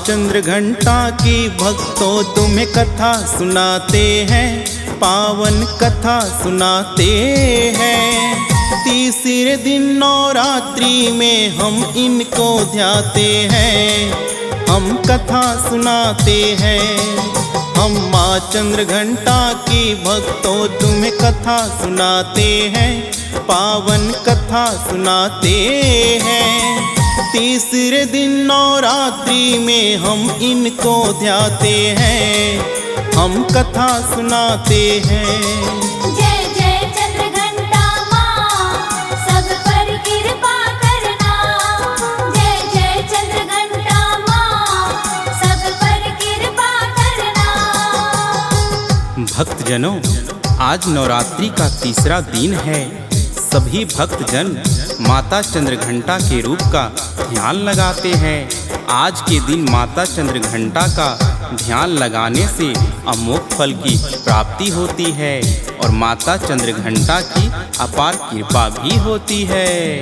चंद्र घंटा की भक्तों तुम्हें कथा सुनाते हैं, पावन कथा सुनाते हैं। तीसरे दिन नवरात्रि में हम इनको ध्याते हैं, हम कथा सुनाते हैं। हम माँ चंद्र घंटा की भक्तों तुम्हें कथा सुनाते हैं, पावन कथा सुनाते हैं। तीसरे दिन नवरात्रि में हम इनको ध्याते हैं, हम कथा सुनाते हैं। जय जय चंद्र घंटा माँ, सब पर कृपा करना। जय जय चंद्र घंटा माँ, सब पर कृपा करना। भक्तजनों, आज नवरात्रि का तीसरा दिन है। सभी भक्तजन माता चंद्र घंटा के रूप का ध्यान लगाते हैं। आज के दिन माता चंद्र घंटा का ध्यान लगाने से अमोघ फल की प्राप्ति होती है और माता चंद्र घंटा की अपार कृपा भी होती है।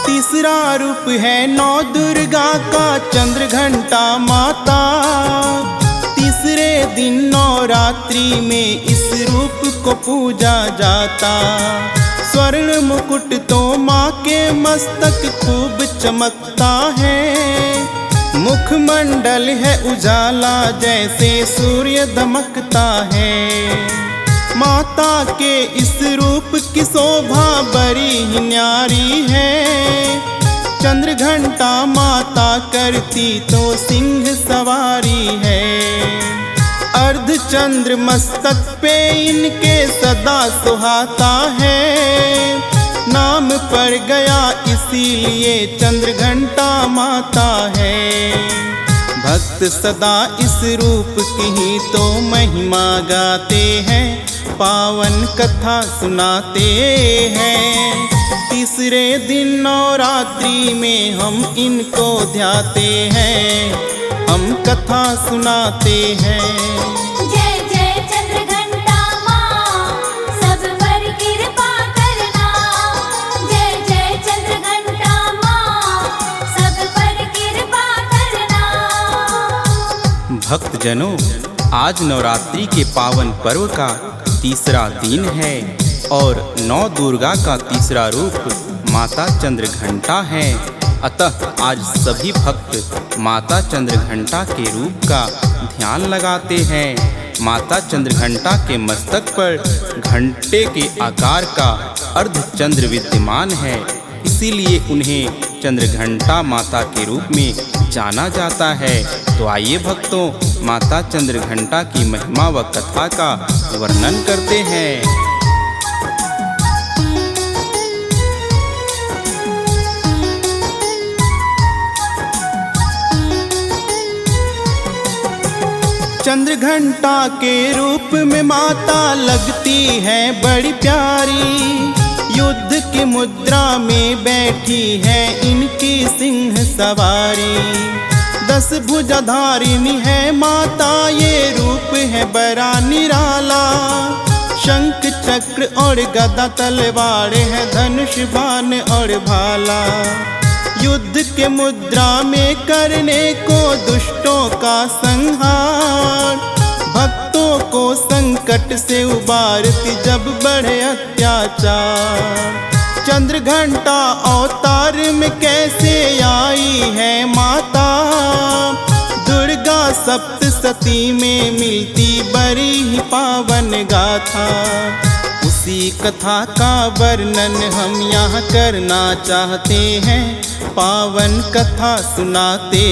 तीसरा रूप है नौ दुर्गा का चंद्र घंटा माता। तीसरे दिन नवरात्रि में इस रूप को पूजा जाता। स्वर्ण मुकुट तो माँ के मस्तक खूब चमकता है। मुखमंडल है उजाला जैसे सूर्य दमकता है। माता के इस रूप की शोभा बड़ी ही न्यारी है। चंद्र घंटा माता करती तो सिंह सवारी है। अर्धचंद्र मस्तक पे इनके सदा सुहाता है। नाम पड़ गया इसीलिए चंद्र घंटा माता है। भक्त सदा इस रूप की ही तो महिमा गाते हैं, पावन कथा सुनाते हैं। तीसरे दिन नवरात्रि में हम इनको ध्याते हैं, हम कथा सुनाते हैं। जय जय चंद्र घंटा माँ, सब पर कृपा करना। जय जय चंद्र घंटा माँ, सब पर कृपा करना। भक्तजनों, आज नवरात्रि के पावन पर्व का तीसरा दिन है और नौ दुर्गा का तीसरा रूप माता चंद्र घंटा है। अतः आज सभी भक्त माता चंद्र घंटा के रूप का ध्यान लगाते हैं। माता चंद्र घंटा के मस्तक पर घंटे के आकार का अर्धचंद्र विद्यमान है, इसीलिए उन्हें चंद्र घंटा माता के रूप में जाना जाता है। तो आइए भक्तों, माता चंद्र घंटा की महिमा व कथा का वर्णन करते हैं। चंद्र घंटा के रूप में माता लगती है बड़ी प्यारी। युद्ध की मुद्रा में बैठी है इनकी सिंह सवारी। 10 भुजाधारिणी है माता, ये रूप है बड़ा निराला। शंख चक्र और गदा तलवार है, धनुष बाण और भाला। युद्ध के मुद्रा में करने को दुष्टों का संहार। भक्तों को संकट से उबारती जब बढ़े अत्याचार। चंद्र घंटा अवतार में कैसे आई है माता। दुर्गा सप्तशती में मिलती बड़ी ही पावन गाथा। उसी कथा का वर्णन हम यहाँ करना चाहते हैं, पावन कथा सुनाते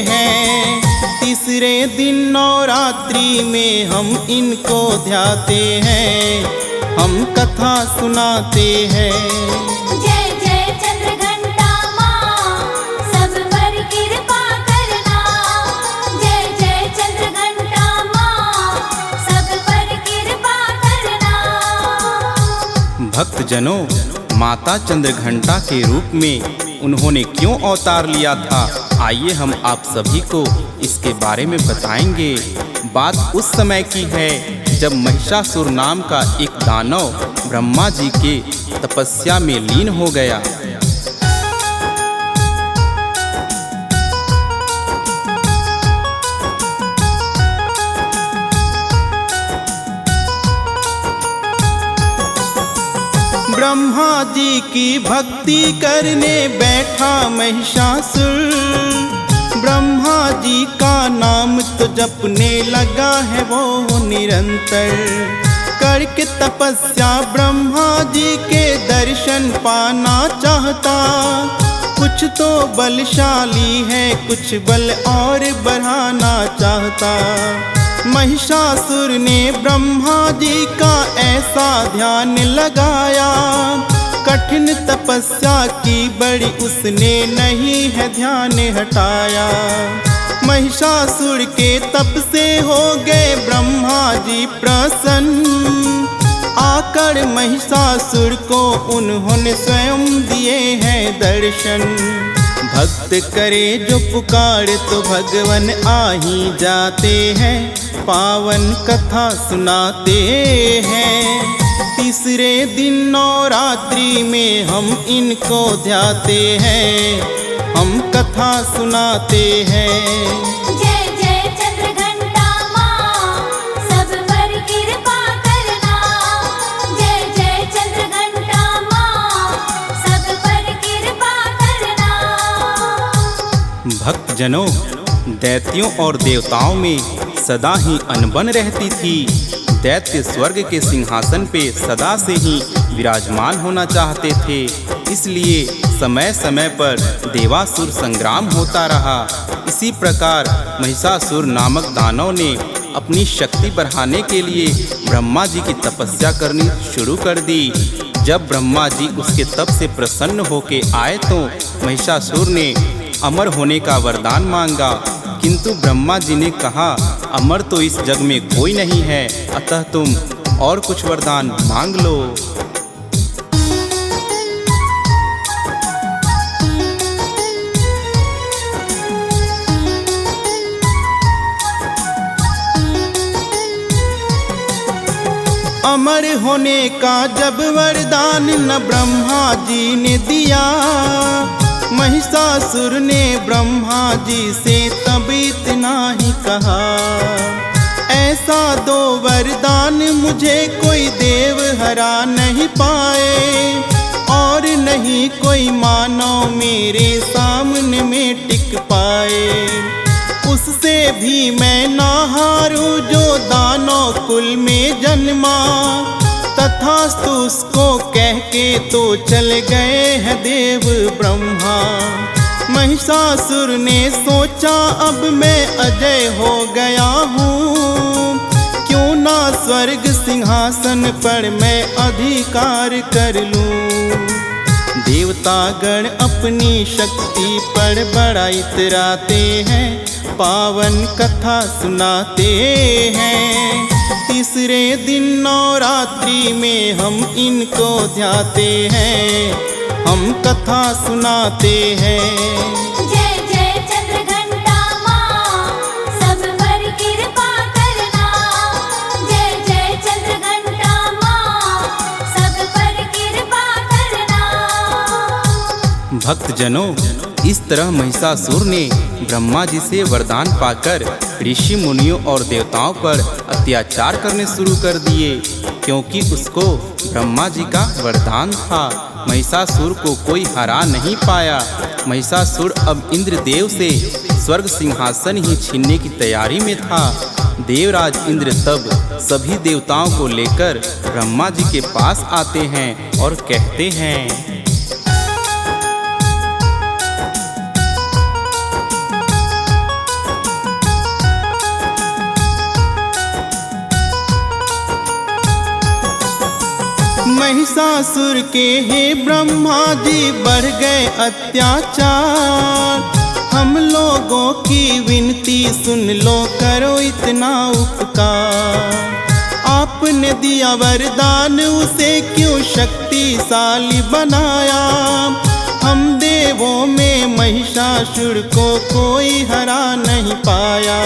हैं। तीसरे दिन नवरात्रि में हम इनको ध्याते हैं, हम कथा सुनाते हैं। जय जय चंद्र घंटा माँ, सब पर कृपा करना। जय जय चंद्र घंटा माँ, सब पर कृपा करना। भक्तजनों, माता चंद्र घंटा के रूप में उन्होंने क्यों अवतार लिया था, आइए हम आप सभी को इसके बारे में बताएंगे। बात उस समय की है जब महिषासुर नाम का एक दानव ब्रह्मा जी के तपस्या में लीन हो गया। ब्रह्मा जी की भक्ति करने बैठा महिषासुर। ब्रह्मा जी का नाम तो जपने लगा है वो निरंतर। करके तपस्या ब्रह्मा जी के दर्शन पाना चाहता। कुछ तो बलशाली है, कुछ बल और बढ़ाना चाहता। महिषासुर ने ब्रह्मा जी का ऐसा ध्यान लगाया, कठिन तपस्या की बड़ी उसने नहीं है ध्यान हटाया। महिषासुर के तप से हो गए ब्रह्मा जी प्रसन्न। आकर महिषासुर को उन्होंने स्वयं दिए हैं दर्शन। भक्त करे जो पुकार तो भगवन आ ही जाते हैं, पावन कथा सुनाते हैं। तीसरे दिन नवरात्रि में हम इनको ध्याते हैं, हम कथा सुनाते हैं। जय जय चंद्रघंटा माँ, सब पर कृपा करना। जय जय चंद्रघंटा माँ, सब पर कृपा करना। भक्तजनों, दैत्यों और देवताओं में सदा ही अनबन रहती थी। दैत्य स्वर्ग के सिंहासन पे सदा से ही विराजमान होना चाहते थे, इसलिए समय समय पर देवासुर संग्राम होता रहा। इसी प्रकार महिषासुर नामक दानव ने अपनी शक्ति बढ़ाने के लिए ब्रह्मा जी की तपस्या करनी शुरू कर दी। जब ब्रह्मा जी उसके तप से प्रसन्न होके आए तो महिषासुर ने अमर होने का वरदान मांगा, किंतु ब्रह्मा जी ने कहा, अमर तो इस जग में कोई नहीं है, अतः तुम और कुछ वरदान मांग लो। अमर होने का जब वरदान न ब्रह्मा जी ने दिया, महिषासुर ने ब्रह्मा जी से तब इतना ही कहा, ऐसा दो वरदान मुझे कोई देव हरा नहीं पाए, और नहीं कोई मानव मेरे सामने में टिक पाए। उससे भी मैं ना हारूं जो दानव कुल में जन्मा। तथास्तु उसको कह के तो चल गए हैं देव ब्रह्मा। महिषासुर ने सोचा अब मैं अजय हो गया हूँ, क्यों ना स्वर्ग सिंहासन पर मैं अधिकार कर लूँ। देवता गण अपनी शक्ति पर बड़ा इतराते हैं, पावन कथा सुनाते हैं। तीसरे दिन नवरात्रि में हम इनको ध्याते हैं, हम कथा सुनाते हैं। जय जय चंद्रघंटा माँ, सब पर कृपा करना। जय जय चंद्रघंटा माँ, सब पर कृपा करना। भक्तजनों, इस तरह महिषासुर ने ब्रह्मा जी से वरदान पाकर ऋषि मुनियों और देवताओं पर अत्याचार करने शुरू कर दिए, क्योंकि उसको ब्रह्मा जी का वरदान था। महिषासुर को कोई हरा नहीं पाया। महिषासुर अब इंद्रदेव से स्वर्ग सिंहासन ही छीनने की तैयारी में था। देवराज इंद्र तब सभी देवताओं को लेकर ब्रह्मा जी के पास आते हैं और कहते हैं, महिषासुर के हे ब्रह्मा जी बढ़ गए अत्याचार। हम लोगों की विनती सुन लो, करो इतना उपकार। आपने दिया वरदान, उसे क्यों शक्तिशाली बनाया। हम देवों में महिषासुर को कोई हरा नहीं पाया।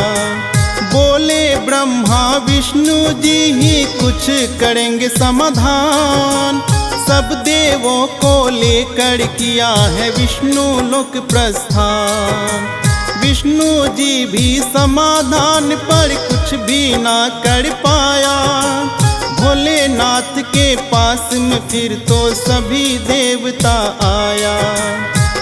बोले ब्रह्मा विष्णु जी ही कुछ करेंगे समाधान। सब देवों को लेकर किया है विष्णु लोक प्रस्थान। विष्णु जी भी समाधान पर कुछ भी ना कर पाया। भोलेनाथ के पास में फिर तो सभी देवता आया।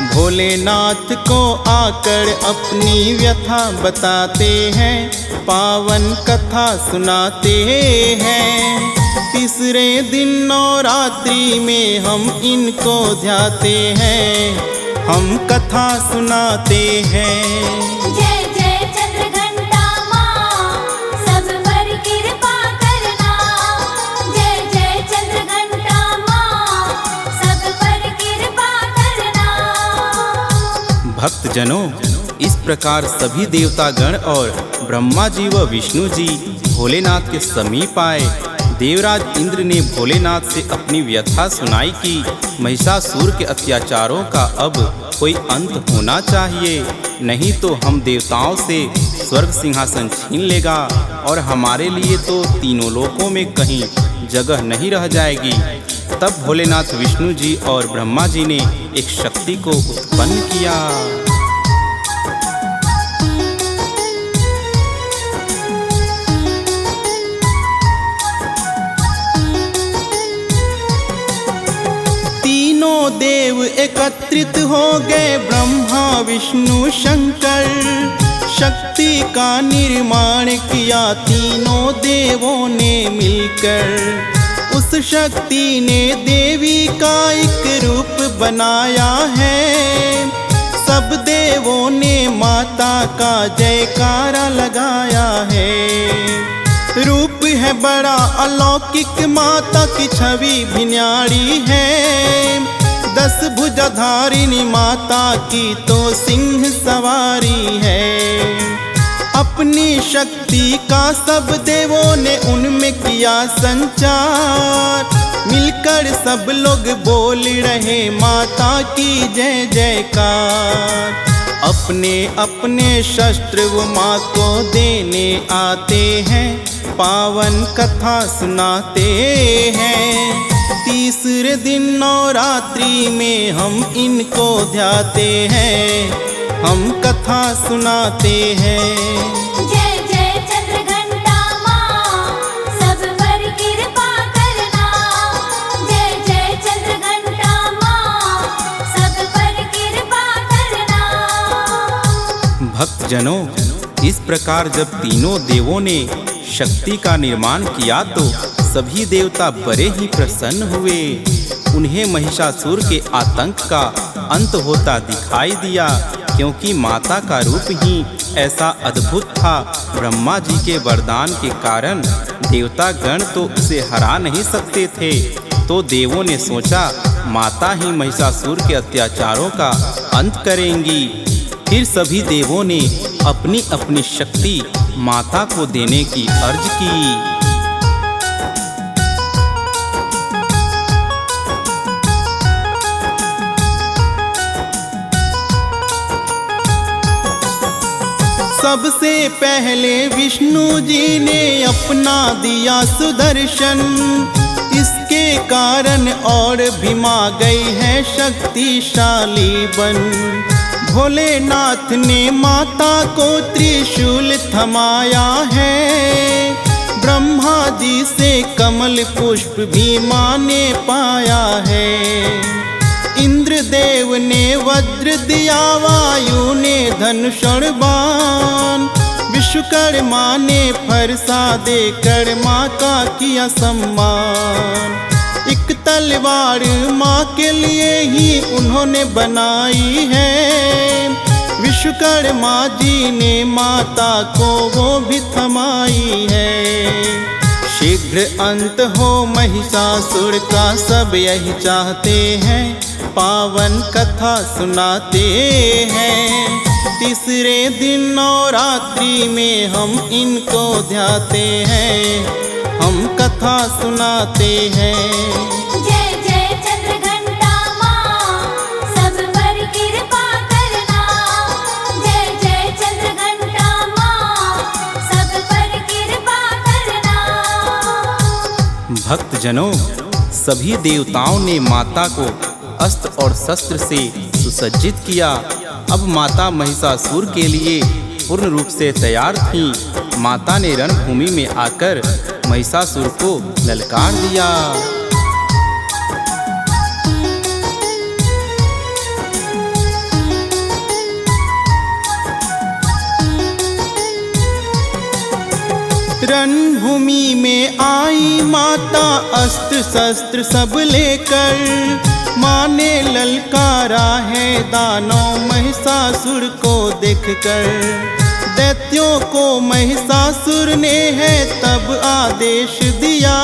भोलेनाथ को आकर अपनी व्यथा बताते हैं, पावन कथा सुनाते हैं। तीसरे दिन नवरात्रि में हम इनको ध्याते हैं, हम कथा सुनाते हैं। जय जय चंद्रघंटा माँ, सब पर कृपा करना। जय जय चंद्रघंटा माँ, सब पर कृपा करना। भक्तजनों, इस प्रकार सभी देवतागण और ब्रह्मा जी व विष्णु जी भोलेनाथ के समीप आए। देवराज इंद्र ने भोलेनाथ से अपनी व्यथा सुनाई कि महिषासुर के अत्याचारों का अब कोई अंत होना चाहिए, नहीं तो हम देवताओं से स्वर्ग सिंहासन छीन लेगा और हमारे लिए तो तीनों लोकों में कहीं जगह नहीं रह जाएगी। तब भोलेनाथ विष्णु जी और ब्रह्मा जी ने एक शक्ति को उत्पन्न किया। तीनों देव एकत्रित हो गए, ब्रह्मा विष्णु शंकर। शक्ति का निर्माण किया तीनों देवों ने मिलकर। उस शक्ति ने देवी का एक रूप बनाया है। सब देवों ने माता का जयकारा लगाया है। रूप है बड़ा अलौकिक, माता की छवि भी न्यारी है। 10 भुजाधारिणी माता की तो सिंह सवारी है। अपनी शक्ति का सब देवों ने उनमें किया संचार। मिलकर सब लोग बोल रहे माता की जय जयकार। अपने अपने शस्त्र वो माँ को देने आते हैं, पावन कथा सुनाते हैं। तीसरे दिन नवरात्रि में हम इनको ध्याते हैं, हम कथा सुनाते हैं। जय जय चंद्रघंटा माँ, सब पर कृपा करना। जय जय चंद्रघंटा माँ, सब पर कृपा करना। भक्तजनों, इस प्रकार जब तीनों देवों ने शक्ति का निर्माण किया तो सभी देवता बड़े ही प्रसन्न हुए। उन्हें महिषासुर के आतंक का अंत होता दिखाई दिया, क्योंकि माता का रूप ही ऐसा अद्भुत था। ब्रह्मा जी के वरदान के कारण देवता गण तो उसे हरा नहीं सकते थे। तो देवों ने सोचा माता ही महिषासुर के अत्याचारों का अंत करेंगी। फिर सभी देवों ने अपनी अपनी शक्ति माता को देने की अर्ज की। सबसे पहले विष्णु जी ने अपना दिया सुदर्शन। इसके कारण और भीमा गई है शक्तिशाली बन। भोलेनाथ ने माता को त्रिशूल थमाया है। ब्रह्मा जी से कमल पुष्प भी माँ ने पाया है। इंद्रदेव ने वज्र दिया, वायु ने धनुष और बाण। विश्वकर्मा ने फरसा देकर माँ का किया सम्मान। एक तलवार माँ के लिए ही उन्होंने बनाई है। विश्वकर्मा जी ने माता को वो भी थमाई है। शीघ्र अंत हो महिषासुर का, सब यही चाहते हैं, पावन कथा सुनाते हैं। तीसरे दिन नवरात्रि में हम इनको ध्याते हैं, हम कथा सुनाते हैं। जय जय चंद्रघंटा माँ, सब पर कृपा करना। जय जय चंद्रघंटा माँ, सब भक्तजनों, सभी देवताओं ने माता को अस्त्र और शस्त्र से सुसज्जित किया। अब माता महिषासुर के लिए पूर्ण रूप से तैयार थीं। माता ने रणभूमि में आकर महिषासुर को ललकार दिया। रणभूमि में आई माता अस्त्र शस्त्र सब लेकर। माँ ने ललकारा है दानव महिषासुर को देखकर। दैत्यों को महिषासुर ने है तब आदेश दिया,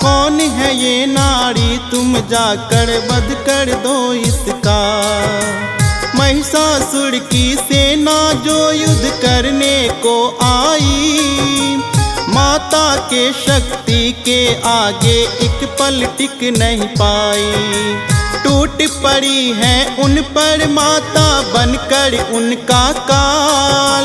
कौन है ये नारी, तुम जाकर वध कर दो इसका। महिषासुर की सेना जो युद्ध करने को आई, माता के शक्ति के आगे एक पल टिक नहीं पाई। टूट पड़ी है उन पर माता बनकर उनका काल।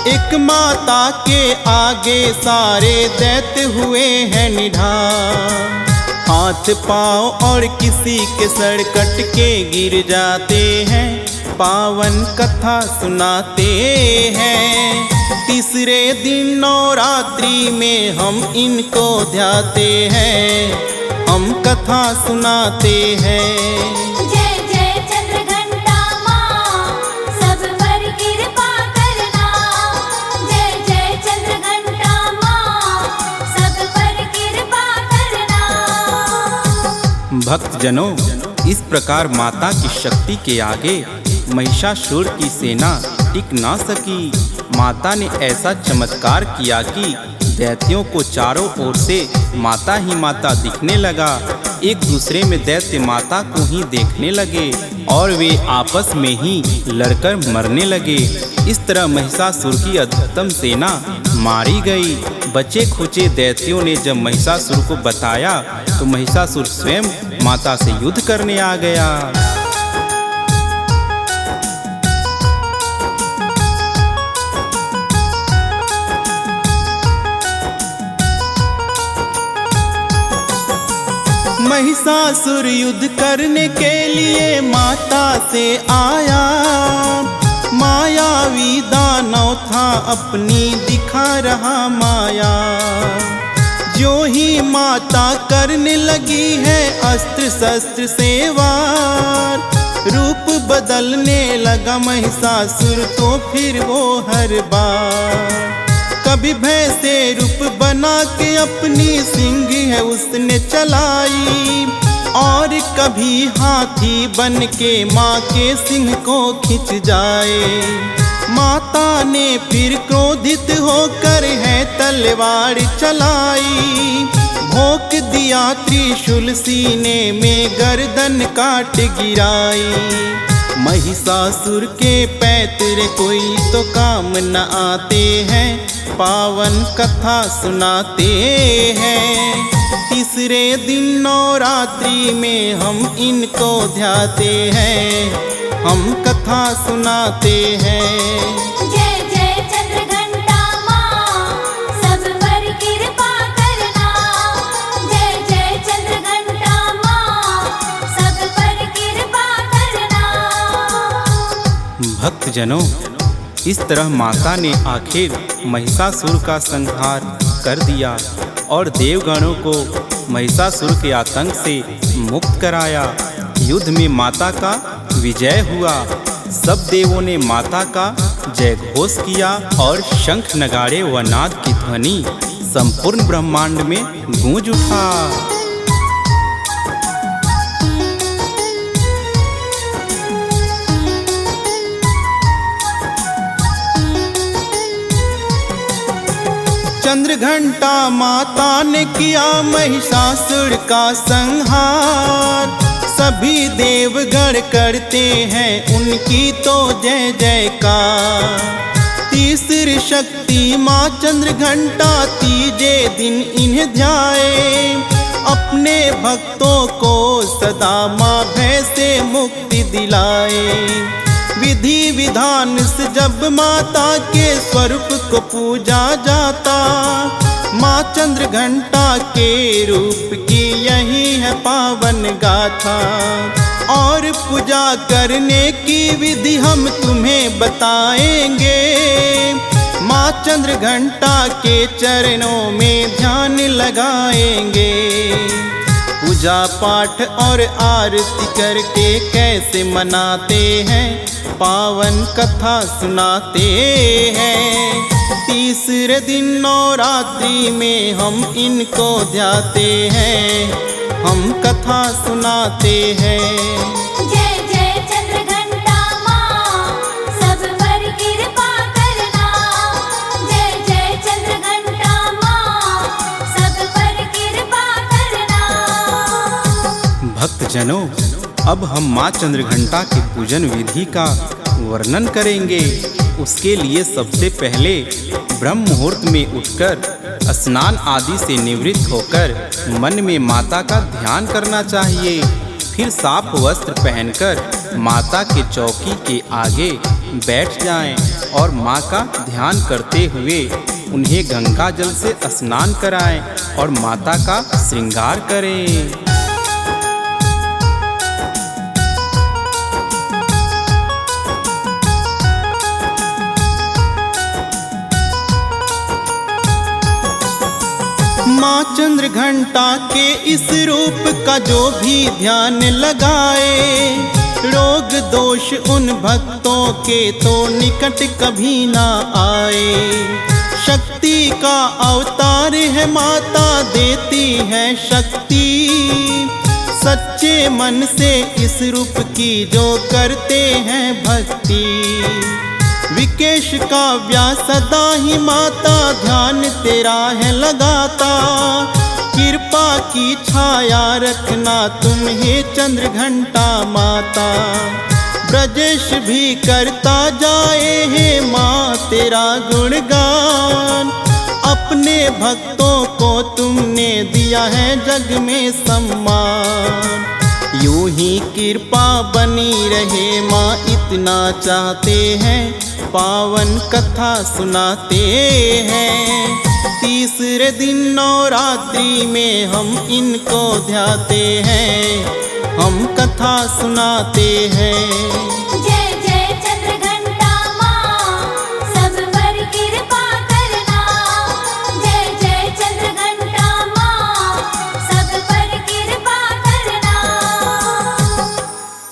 एक माता के आगे सारे दैत्य हुए हैं निढाल। हाथ पाँव और किसी के सर कट के गिर जाते हैं, पावन कथा सुनाते हैं। तीसरे दिन नवरात्रि में हम इनको ध्याते हैं, हम कथा सुनाते हैं। जय जय चंद्रघंटा माँ, सब पर कृपा करना। जय जय चंद्रघंटा माँ, सब पर कृपा करना। भक्तजनों, इस प्रकार माता की शक्ति के आगे महिषासुर की सेना टिक ना सकी। माता ने ऐसा चमत्कार किया कि दैत्यों को चारों ओर से माता ही माता दिखने लगा। एक दूसरे में दैत्य माता को ही देखने लगे और वे आपस में ही लड़कर मरने लगे। इस तरह महिषासुर की अधिकतम सेना मारी गई। बचे खुचे दैत्यों ने जब महिषासुर को बताया तो महिषासुर स्वयं माता से युद्ध करने आ गया। महिषासुर युद्ध करने के लिए माता से आया। मायावी दानव था अपनी दिखा रहा माया। जो ही माता करने लगी है अस्त्र शस्त्र से वार, रूप बदलने लगा महिषासुर तो फिर वो हर बार। कभी भय से रूप बना के अपनी सिंह है उसने चलाई, और कभी हाथी बन के माँ के सिंह को खिंच जाए। माता ने फिर क्रोधित होकर है तलवार चलाई। भोंक दिया त्रिशूल सीने में गर्दन काट गिराई। महिषासुर के पैतरे कोई तो काम न आते हैं, पावन कथा सुनाते हैं। तीसरे दिन नवरात्रि में हम इनको ध्याते हैं, हम कथा सुनाते हैं। जय जय चंद्रघंटा माँ, सब पर कृपा करना। जय जय चंद्रघंटा माँ, सब पर कृपा करना। भक्तजनों, इस तरह माता ने आखिर महिषासुर का संहार कर दिया और देवगणों को महिषासुर के आतंक से मुक्त कराया। युद्ध में माता का विजय हुआ। सब देवों ने माता का जय घोष किया और शंख नगाड़े व नाद की ध्वनि संपूर्ण ब्रह्मांड में गूंज उठा। चंद्रघंटा माता ने किया महिषासुर का संहार। सभी देवगण करते हैं उनकी तो जय जयकार। तीसरी शक्ति माँ चंद्रघंटा तीजे दिन इन्हें ध्याए। अपने भक्तों को सदा माँ भय से मुक्ति दिलाए। विधि विधान से जब माता के स्वरूप को पूजा जाता, माँ चंद्र घंटा के रूप की यही है पावन गाथा, और पूजा करने की विधि हम तुम्हें बताएंगे। माँ चंद्र घंटा के चरणों में ध्यान लगाएंगे। पूजा पाठ और आरती करके कैसे मनाते हैं, पावन कथा सुनाते हैं। तीसरे दिन नवरात्रि में हम इनको ध्याते हैं, हम कथा सुनाते हैं। जय जय चंद्र घंटा माँ, सब पर कृपा करना। जय जय चंद्र घंटा माँ, सब पर कृपा करना। भक्तजनों, अब हम माँ चंद्रघंटा के पूजन विधि का वर्णन करेंगे। उसके लिए सबसे पहले ब्रह्म मुहूर्त में उठकर स्नान आदि से निवृत्त होकर मन में माता का ध्यान करना चाहिए। फिर साफ वस्त्र पहनकर माता के चौकी के आगे बैठ जाएं और माँ का ध्यान करते हुए उन्हें गंगा जल से स्नान कराएं और माता का श्रृंगार करें। माँ चंद्र घंटा के इस रूप का जो भी ध्यान लगाए, रोग दोष उन भक्तों के तो निकट कभी ना आए। शक्ति का अवतार है माता, देती है शक्ति। सच्चे मन से इस रूप की जो करते हैं भक्ति। विकेश काव्या सदा ही माता ध्यान तेरा है लगाता। कृपा की छाया रखना तुम हे चंद्र घंटा माता। ब्रजेश भी करता जाए हे माँ तेरा गुणगान। अपने भक्तों को तुमने दिया है जग में सम्मान। यूं ही कृपा बनी रहे माँ इतना चाहते हैं, पावन कथा सुनाते हैं। तीसरे दिन नवरात्रि में हम इनको ध्याते हैं, हम कथा सुनाते हैं।